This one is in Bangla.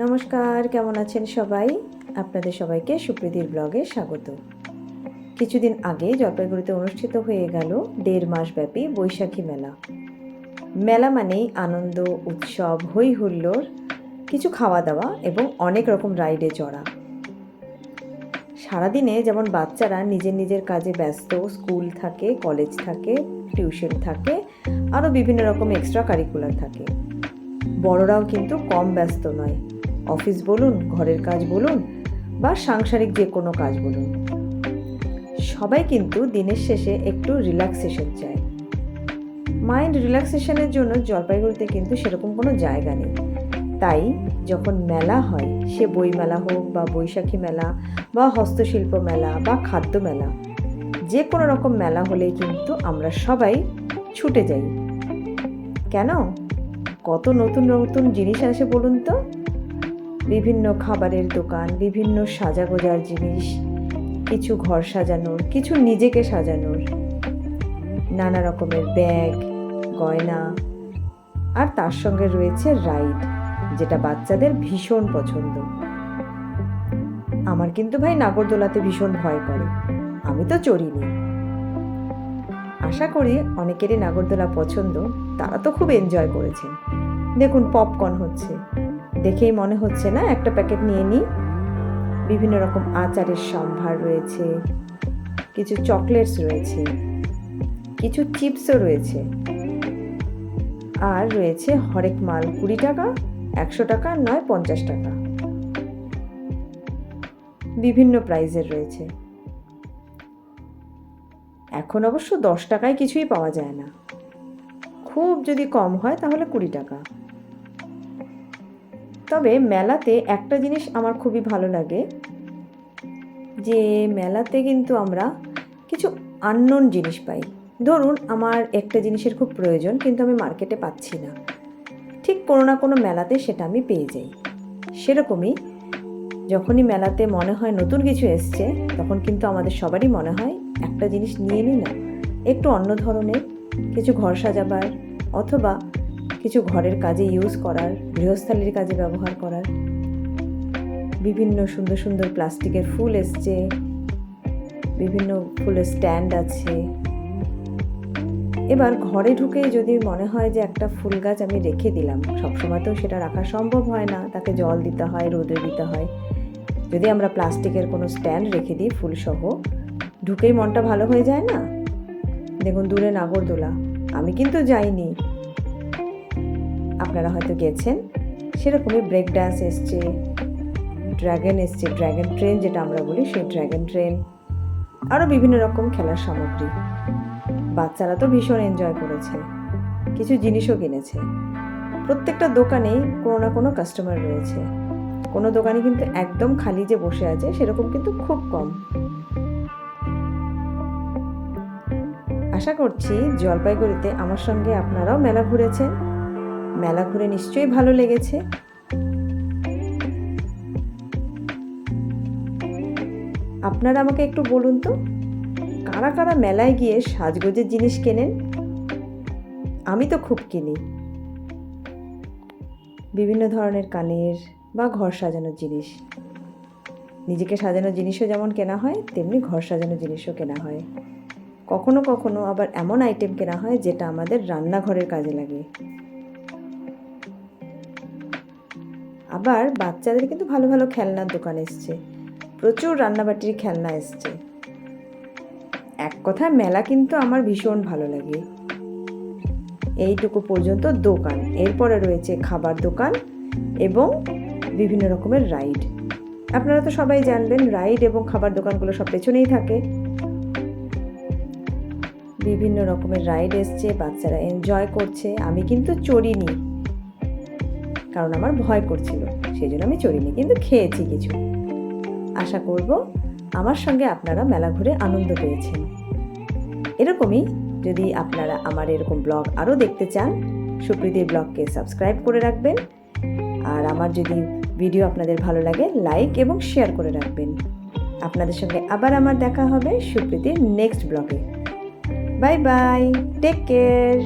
নমস্কার, কেমন আছেন সবাই? আপনাদের সবাইকে সুপ্রীতির ব্লগে স্বাগত। কিছুদিন আগে জলপাইগুড়িতে অনুষ্ঠিত হয়ে গেল 1.5 মাস ব্যাপী বৈশাখী মেলা। মেলা মানেই আনন্দ, উৎসব, হই হুল্লোড়, কিছু খাওয়া দাওয়া এবং অনেক রকম রাইডে চড়া। সারাদিনে যেমন বাচ্চারা নিজের নিজের কাজে ব্যস্ত, স্কুল থাকে, কলেজ থাকে, টিউশন থাকে, আরও বিভিন্ন রকম এক্সট্রা কারিকুলার থাকে, বড়রাও কিন্তু কম ব্যস্ত নয়। অফিস বলুন, ঘরের কাজ বলুন বা সাংসারিক যে কোনো কাজ বলুন, সবাই কিন্তু দিনের শেষে একটু রিল্যাক্সেশন চায়। মাইন্ড রিল্যাক্সেশনের জন্য জলপাইগুড়িতে কিন্তু সেরকম কোনো জায়গা নেই। তাই যখন মেলা হয়, সে বই মেলা হোক বা বৈশাখী মেলা বা হস্তশিল্প মেলা বা খাদ্য মেলা, যে কোনো রকম মেলা হলেই কিন্তু আমরা সবাই ছুটে যাই। কেন? কত নতুন নতুন জিনিস আসে বলুন তো। বিভিন্ন খাবারের দোকান, বিভিন্ন সাজাগোজার জিনিস, কিছু ঘর সাজানোর, কিছু নিজেকে সাজানোর, নানা রকমের ব্যাগ, গয়না, আর তার সঙ্গে রয়েছে রাইড, যেটা বাচ্চাদের ভীষণ পছন্দ। আমার কিন্তু ভাই নাগরদোলাতে ভীষণ ভয় করে, আমি তো চড়িনি। আশা করি অনেকেরই নাগরদোলা পছন্দ, তারা তো খুব এনজয় করেছেন। দেখুন, পপকর্ন হচ্ছে, দেখেই মনে হচ্ছে না একটা প্যাকেট নিয়ে নিই। বিভিন্ন রকম আচারের সম্ভার রয়েছে, কিছু চকলেটস রয়েছে, কিছু চিপসও রয়েছে, আর রয়েছে হরেক মাল 20 টাকা, 100 টাকা, নয় 50 টাকা, বিভিন্ন প্রাইজের রয়েছে। এখন অবশ্য 10 টাকায় কিছুই পাওয়া যায় না, খুব যদি কম হয় তাহলে 20 টাকা। তবে মেলাতে একটা জিনিস আমার খুবই ভালো লাগে, যে মেলাতে কিন্তু আমরা কিছু আননোন জিনিস পাই। ধরুন আমার একটা জিনিসের খুব প্রয়োজন, কিন্তু আমি মার্কেটে পাচ্ছি না, ঠিক কোনো না কোনো মেলাতে সেটা আমি পেয়ে যাই। সেরকমই যখনই মেলাতে মনে হয় নতুন কিছু এসছে, তখন কিন্তু আমাদের সবারই মনে হয় একটা জিনিস নিয়ে নিই না, একটু অন্য ধরনের, কিছু ঘর সাজাবার অথবা কিছু ঘরের কাজে ইউজ করার, গৃহস্থালির কাজে ব্যবহার করার। বিভিন্ন সুন্দর সুন্দর প্লাস্টিকের ফুল এসছে, বিভিন্ন ফুলের স্ট্যান্ড আছে। এবার ঘরে ঢুকেই যদি মনে হয় যে একটা ফুল গাছ আমি রেখে দিলাম, সবসময় তো সেটা রাখা সম্ভব হয় না, তাকে জল দিতে হয়, রোদে দিতে হয়। যদি আমরা প্লাস্টিকের কোনো স্ট্যান্ড রেখে দিই ফুলসহ, ঢুকেই মনটা ভালো হয়ে যায় না? দেখুন, দূরে নাগরদোলা, আমি কিন্তু যাইনি, আপনারা হয়তো গেছেন। সেরকমই ব্রেক ডান্স এসছে, ড্র্যাগন এসছে, ড্র্যাগন ট্রেন যেটা আমরা বলি, সেই ড্র্যাগন ট্রেন, আরও বিভিন্ন রকম খেলার সামগ্রী। বাচ্চারা তো ভীষণ এনজয় করেছে, কিছু জিনিসও কিনেছে। প্রত্যেকটা দোকানেই কোনো না কোনো কাস্টমার রয়েছে, কোনো দোকানে কিন্তু একদম খালি যে বসে আছে সেরকম কিন্তু খুব কম। আশা করছি জলপাইগুড়িতে আমার সঙ্গে আপনারাও মেলা ঘুরেছেন, মেলা ঘুরে নিশ্চয়ই ভালো লেগেছে। আপনারা আমাকে একটু বলুন তো, কারা কারা মেলায় গিয়ে সাজগোজের জিনিস কেনেন? আমি তো খুব কিনি, বিভিন্ন ধরনের কানের বা ঘর সাজানোর জিনিস। নিজেকে সাজানোর জিনিসও যেমন কেনা হয়, তেমনি ঘর সাজানোর জিনিসও কেনা হয়। কখনো কখনো আবার এমন আইটেম কেনা হয় যেটা আমাদের রান্নাঘরের কাজে লাগে। আবার বাচ্চাদের কিন্তু ভালো ভালো খেলনার দোকান এসছে, প্রচুর রান্নাবাটির খেলনা এসছে। এক কথায় মেলা কিন্তু আমার ভীষণ ভালো লাগে। এইটুকু পর্যন্ত দোকান, এরপরে রয়েছে খাবার দোকান এবং বিভিন্ন রকমের রাইড। আপনারা তো সবাই জানবেন, রাইড এবং খাবার দোকানগুলো সব পেছনেই থাকে। বিভিন্ন রকমের রাইড এসছে, বাচ্চারা এনজয় করছে। আমি কিন্তু চড়িনি, কারণ আমার ভয় করছিল, সেই জন্য আমি চড়িনি, কিন্তু খেয়েছি কিছু। আশা করব আমার সঙ্গে আপনারা মেলা ঘুরে আনন্দ পেয়েছেন। এরকমই যদি আপনারা আমার এরকম ব্লগ আরও দেখতে চান, সুপ্রীতির ব্লগকে সাবস্ক্রাইব করে রাখবেন। আর আমার যদি ভিডিও আপনাদের ভালো লাগে, লাইক এবং শেয়ার করে রাখবেন। আপনাদের সঙ্গে আবার আমার দেখা হবে সুপ্রীতির নেক্সট ব্লগে। Bye bye, take care.